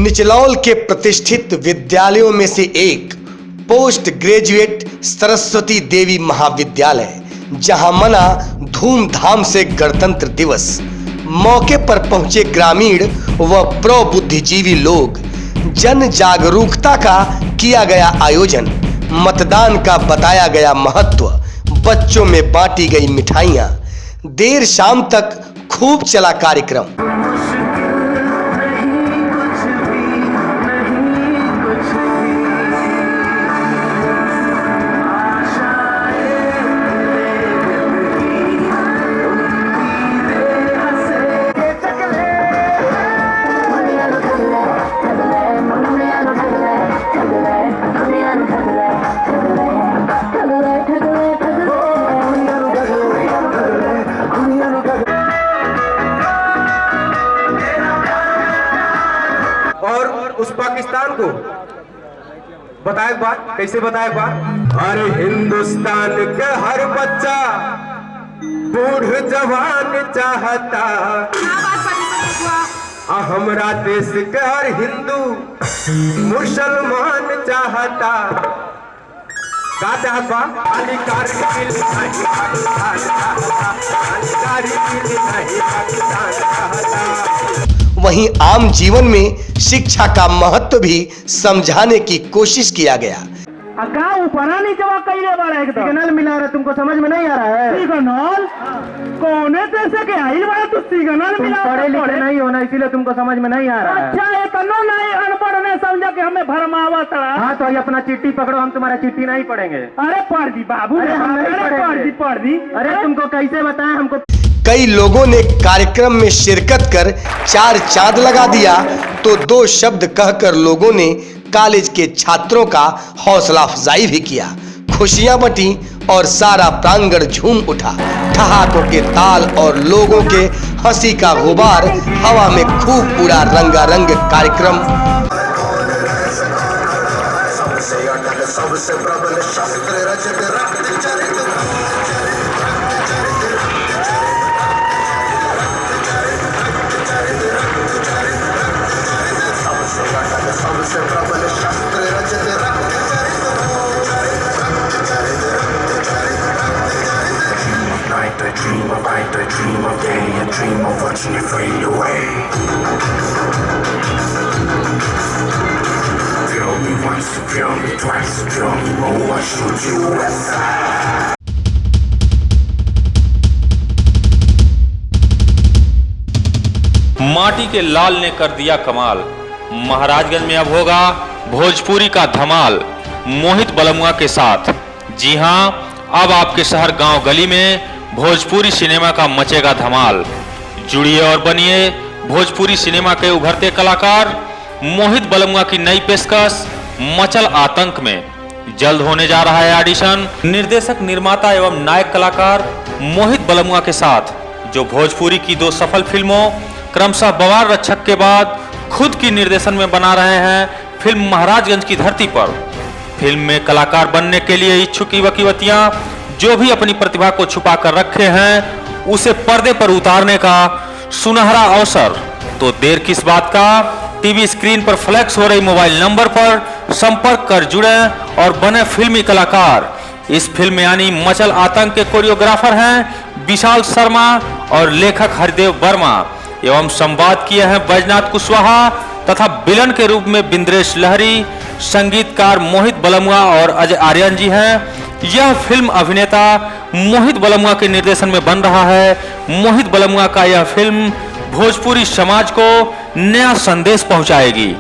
निचलौल के प्रतिष्ठित विद्यालयों में से एक पोस्ट ग्रेजुएट सरस्वती देवी महाविद्यालय, जहां मना धूमधाम से गणतंत्र दिवस। मौके पर पहुंचे ग्रामीण व प्रो बुद्धिजीवी लोग। जन जागरूकता का किया गया आयोजन, मतदान का बताया गया महत्व, बच्चों में बांटी गई मिठाइयां। देर शाम तक खूब चला कार्यक्रम। और उस पाकिस्तान को बताए बात, कैसे बताए बात? अरे हिंदुस्तान के हर बच्चा बूढ़ जवान चाहता, हमरा देश के हर हिंदू मुसलमान चाहता। का चाहता? अधिकार की लिखाई पाकिस्तान चाहता, अधिकार की लिखाई पाकिस्तान चाहता। वहीं आम जीवन में शिक्षा का महत्व भी समझाने की कोशिश किया गया। सिग्नल मिला रहा, तुमको समझ में नहीं आ रहा है? सिग्नल कौन पैसे के आई बड़ा तू सिग्नल मिला? पढ़े लिखे नहीं होना, इसीलिए तुमको समझ में नहीं आ रहा है। अच्छा इतना नहीं अनपढ़ ने समझा कि हमें भरमावा तड़ा। हाँ तो ये अपना चिट्ठी पकड़ो, हम तुम्हारा चिट्ठी नहीं पढ़ेंगे। अरे पढ़ दी बाबू, अरे हम नहीं पढ़ दी। अरे तुमको कैसे बताएं हमको? कई लोगों ने कार्यक्रम में शिरकत कर 4 चांद लगा दिया तो 2 शब्द कहकर लोगों ने कॉलेज के छात्रों का हौसला अफजाई भी किया। खुशियां बटी और सारा प्रांगण झूम उठा। ठहाकों के ताल और लोगों के हंसी का गुबार हवा में खूब उड़ा। रंगारंग कार्यक्रम। Dream of day, a dream of watching you fade away. Feel me once, feel me twice, feel me more, I shoot you aside. माटी के लाल ने कर दिया कमाल। महाराजगंज में अब होगा भोजपुरी का धमाल, मोहित बलमुआ के साथ। जी हां, अब आपके शहर गांव गली में भोजपुरी सिनेमा का मचेगा धमाल। जुड़िए और बनिए भोजपुरी सिनेमा के उभरते कलाकार। मोहित बलमुआ की नई पेशकश मचल आतंक में जल्द होने जा रहा है ऑडिशन। निर्देशक, निर्माता एवं नायक कलाकार मोहित बलमुआ के साथ, जो भोजपुरी की 2 सफल फिल्मों क्रमशः बवाल रक्षक के बाद खुद की निर्देशन में बना रहे हैं फिल्म महाराजगंज की धरती पर। फिल्म में कलाकार बनने के लिए इच्छुक युवक युवतियां जो भी अपनी प्रतिभा को छुपा कर रखे हैं, उसे पर्दे पर उतारने का सुनहरा अवसर। तो देर किस बात का? टीवी स्क्रीन पर फ्लैक्स हो रही मोबाइल नंबर पर संपर्क कर जुड़े और बने फिल्मी कलाकार। इस फिल्म में यानी मचल आतंक के कोरियोग्राफर हैं विशाल शर्मा और लेखक हरिदेव वर्मा, एवं संवाद किए हैं बैजनाथ कुशवाहा तथा विलन के रूप में बिंद्रेश लहरी। संगीतकार मोहित बलमुआ और अजय आर्यन जी हैं। यह फिल्म अभिनेता मोहित बलमुआ के निर्देशन में बन रहा है। मोहित बलमुआ का यह फिल्म भोजपुरी समाज को नया संदेश पहुंचाएगी।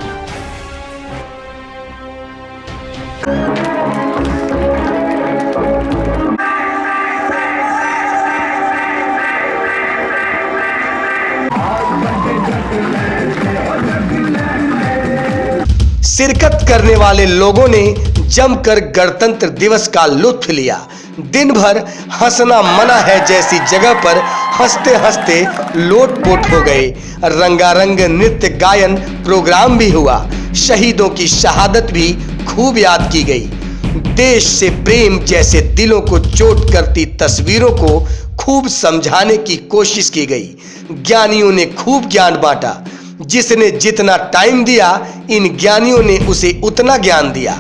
शिरकत करने वाले लोगों ने जमकर गणतंत्र दिवस का लुत्फ लिया। दिन भर हंसना मना है जैसी जगह पर हंसते हंसते लोटपोट हो गए। रंगारंग नृत्य गायन प्रोग्राम भी हुआ। शहीदों की शहादत भी खूब याद की गई। देश से प्रेम जैसे दिलों को चोट करती तस्वीरों को खूब समझाने की कोशिश की गई। ज्ञानियों ने खूब ज्ञान बांटा। जिसने जितना टाइम दिया इन ज्ञानियों ने उसे उतना ज्ञान दिया।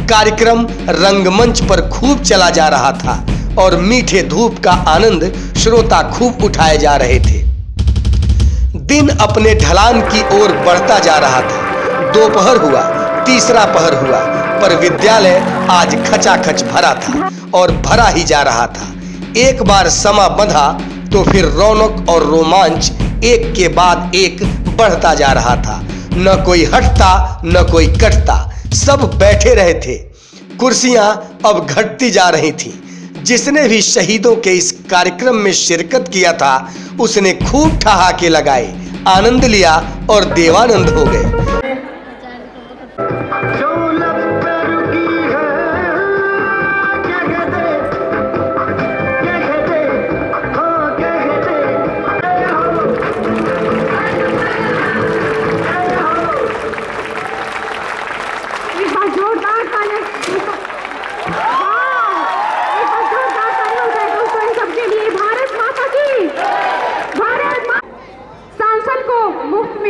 कार्यक्रम रंगमंच पर खूब चला जा रहा था और मीठे धूप का आनंद श्रोता खूब उठाए जा रहे थे। दिन अपने ढलान की ओर बढ़ता जा रहा था। दोपहर हुआ, तीसरा पहर हुआ, पर विद्यालय आज खचाखच भरा था और भरा ही जा रहा था। एक बार समा बंधा तो फिर रौनक और रोमांच एक के बाद एक बढ़ता जा रहा था। न कोई हटता न कोई कटता, सब बैठे रहे थे। कुर्सियां अब घटती जा रही थीं। जिसने भी शहीदों के इस कार्यक्रम में शिरकत किया था उसने खूब ठहाके लगाए, आनंद लिया और देवानंद हो गए।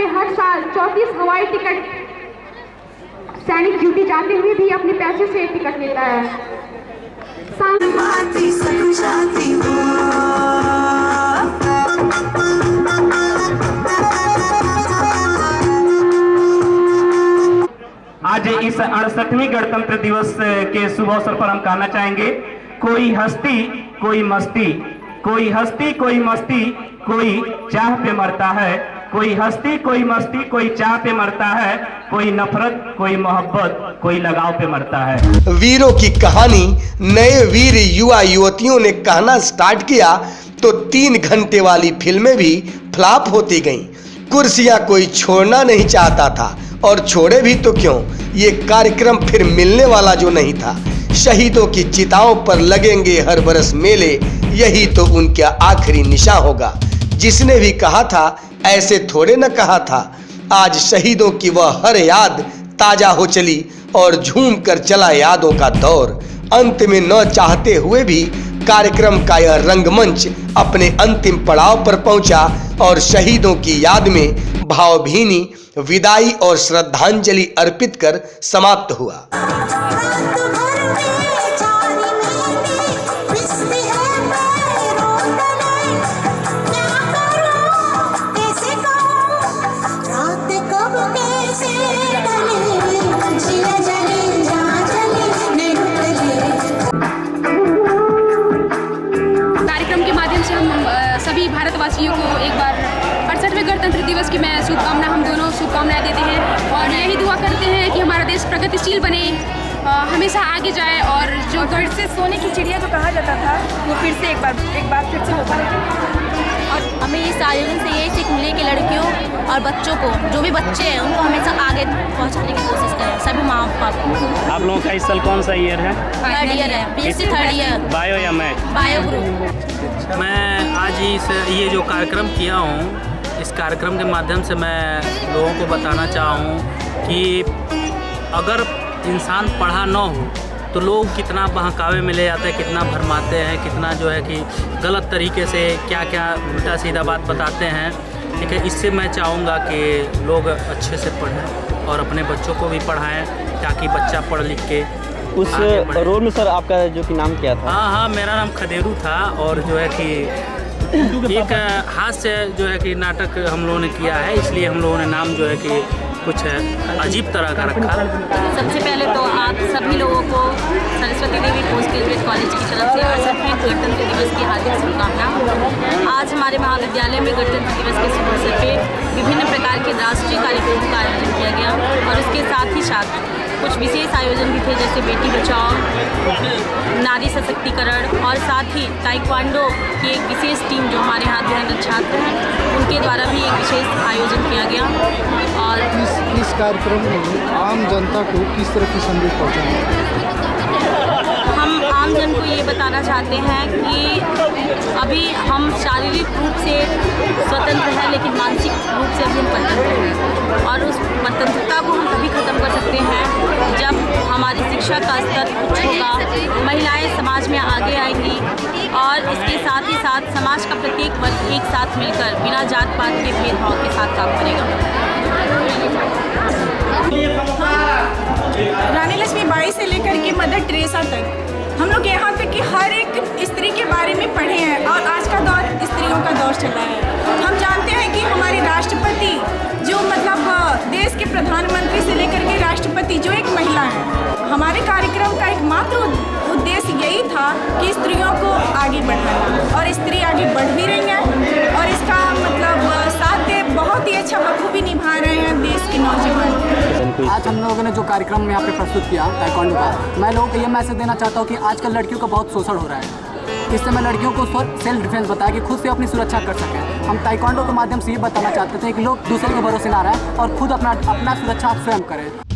हर साल 34 हवाई टिकट सैनिक ड्यूटी जाते हुए भी अपने पैसे से टिकट लेता है। आज इस 68वें गणतंत्र दिवस के शुभ अवसर पर हम कहना चाहेंगे, कोई हस्ती कोई मस्ती, कोई हस्ती कोई मस्ती, कोई चाह पे मरता है। कोई हस्ती कोई मस्ती, कोई चाह पे मरता है। कोई नफरत कोई मोहब्बत, कोई लगाव पे मरता है। वीरों की कहानी नए वीर युवा युवतियों ने कहना स्टार्ट किया तो 3 घंटे वाली फिल्में भी फ्लॉप होती गईं। कुर्सियां कोई छोड़ना नहीं चाहता था और छोड़े भी तो क्यों, ये कार्यक्रम फिर मिलने वाला जो नहीं था। शहीदों की चिताओं पर लगेंगे हर बरस मेले, यही तो उनका आखिरी निशान होगा। जिसने भी कहा था ऐसे थोड़े न कहा था। आज शहीदों की वह हर याद ताजा हो चली और झूम कर चला यादों का दौर। अंत में न चाहते हुए भी कार्यक्रम का यह रंगमंच अपने अंतिम पड़ाव पर पहुंचा और शहीदों की याद में भावभीनी विदाई और श्रद्धांजलि अर्पित कर समाप्त हुआ। सभी भारतवासियों को एक बार 68वें गणतंत्र दिवस की मैं हम दोनों शुभकामनाएं देते हैं और यही दुआ करते हैं कि हमारा देश प्रगतिशील बने, हमेशा आगे जाए और जो फिर से सोने की चिड़िया जो कहा जाता था वो फिर से एक बार फिर से होगा। और हमें इस आयोजन से ये सीख मिले कि लड़कियों और बच्चों को, जो भी बच्चे हैं उनको हमेशा आगे पहुंचाने की कोशिश करें, सभी माँ बाप। आप लोगों का इस साल कौन सा ईयर है? 3rd ईयर है, बीएससी 3rd ईयर, बायो या मैथ? Bio group. मैं आज ये जो कार्यक्रम किया हूँ, इस कार्यक्रम के माध्यम से मैं लोगों को बताना चाहा हूँ कि अगर इंसान पढ़ा न हो तो लोग कितना बहकावे में ले जाते हैं, कितना भरमाते हैं, कितना जो है कि गलत तरीके से क्या क्या उल्टा सीधा बात बताते हैं। ठीक है, इससे मैं चाहूँगा कि लोग अच्छे से पढ़ें और अपने बच्चों को भी पढ़ाएं ताकि बच्चा पढ़ लिख के उस रोल में। सर आपका जो कि नाम क्या था? हाँ, मेरा नाम खदेरू था और जो है कि एक हास्य जो है कि नाटक हम लोगों ने किया है, इसलिए हम लोगों ने नाम जो है कि कुछ अजीब तरह का रखा। सबसे पहले तो आप सभी लोगों को सरस्वती देवी पोस्ट ग्रेजुएट कॉलेज की तरफ से 68वें गणतंत्र दिवस की हार्दिक शुभकामनाएं। आज हमारे महाविद्यालय में गणतंत्र दिवस के शुभ अवसर पे विभिन्न प्रकार के राष्ट्रीय कार्यक्रमों का आयोजन किया गया और उसके साथ ही साथ कुछ विशेष आयोजन भी थे, जैसे बेटी बचाओ, नारी सशक्तिकरण और साथ ही ताइक्वांडो की एक विशेष टीम जो हमारे यहाँ अध्ययनरत छात्र हैं उनके द्वारा भी एक विशेष आयोजन किया गया। और इस कार्यक्रम में आम जनता को किस तरह की संदेश पहुँचाएंगे? हम आम जन को ये बताना चाहते हैं कि अभी हम शारीरिक रूप से स्वतंत्र हैं, लेकिन मानसिक रूप से अभी हम परतंत्र हैं और उस परतंत्रता को हम तभी ख़त्म कर सकते हैं जब हमारी शिक्षा शिक्षा का स्तर उच्च होगा, महिलाएं समाज में आगे आएंगी और इसके साथ ही साथ समाज का प्रत्येक वर्ग एक साथ मिलकर बिना जात पात के भेदभाव के साथ काम करेगा। रानी लक्ष्मीबाई से लेकर के मदर टेरेसा तक हम लोग यहाँ तक कि हर एक स्त्री के बारे में पढ़े हैं और आज का दौर स्त्रियों का दौर चला है। हम जानते हैं कि हमारे राष्ट्रपति जो मतलब देश के प्रधानमंत्री से लेकर के राष्ट्रपति जो एक महिला है। हमारे कार्यक्रम का एकमात्र उद्देश्य यही था कि स्त्रियों को आगे बढ़ाना और स्त्री आगे बढ़ भी रही हैं और इसका मतलब साथ बहुत ही अच्छा बखूबी निभा रहे हैं देश के नौजवान। आज हम लोगों ने जो कार्यक्रम यहाँ पे प्रस्तुत किया ताइक्वांडो का, मैं लोगों को ये मैसेज देना चाहता हूँ कि आजकल लड़कियों का बहुत शोषण हो रहा है। इससे मैं लड़कियों को सेल्फ डिफेंस बताया कि खुद से अपनी सुरक्षा कर सकें। हम ताइक्वांडो के माध्यम से ये बताना चाहते थे कि लोग दूसरे के भरोसे ना रहें और खुद अपना सुरक्षा स्वयं करें।